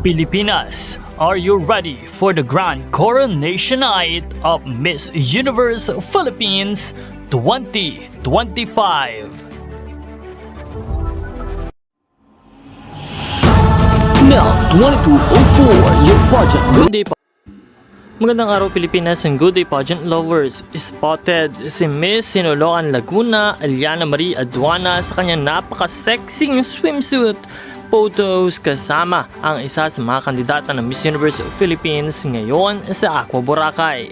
Pilipinas, are you ready for the grand coronation night of Miss Universe Philippines 2025? Now, 2204, your pageant. Good day po. Magandang araw Pilipinas and good day pageant lovers. Spotted si Miss Sinuloocan Laguna, Aliana Marie Aduana sa kanyang napaka-sexing swimsuit photos kasama ang isa sa mga kandidata ng Miss Universe Philippines ngayon sa Aqua Boracay.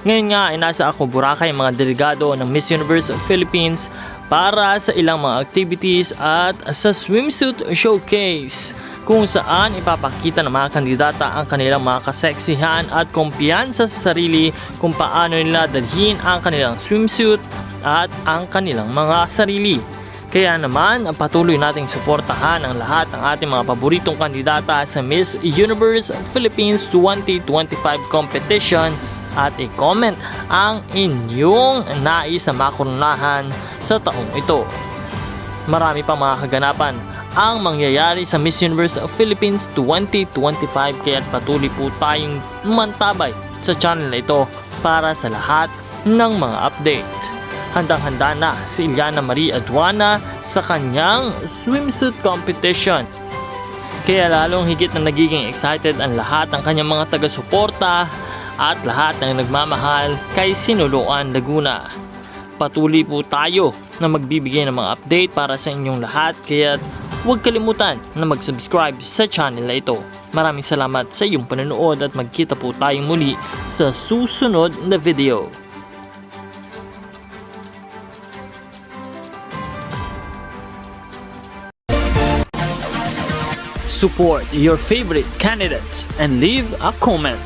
Ngayon nga ay nasa Aqua Boracay mga delegado ng Miss Universe Philippines para sa ilang mga activities at sa swimsuit showcase kung saan ipapakita ng mga kandidata ang kanilang mga kaseksihan at kumpiyansa sa sarili kung paano nila dalhin ang kanilang swimsuit at ang kanilang mga sarili. Kaya naman, patuloy nating suportahan ang lahat ng ating mga paboritong kandidata sa Miss Universe Philippines 2025 competition at i-comment ang inyong nais na makoronahan sa taong ito. Marami pang mga kaganapan ang mangyayari sa Miss Universe Philippines 2025 kaya patuloy po tayong mantabay sa channel na ito para sa lahat ng mga update. Handang-handa na si Aliana Marie Aduana sa kanyang swimsuit competition. Kaya lalong higit na nagiging excited ang lahat ng kanyang mga taga-suporta at lahat ng nagmamahal kay Sinuloocan Laguna. Patuloy po tayo na magbibigay ng mga update para sa inyong lahat kaya huwag kalimutan na mag-subscribe sa channel na ito. Maraming salamat sa iyong panonood at magkita po tayong muli sa susunod na video. Support your favorite candidates and leave a comment.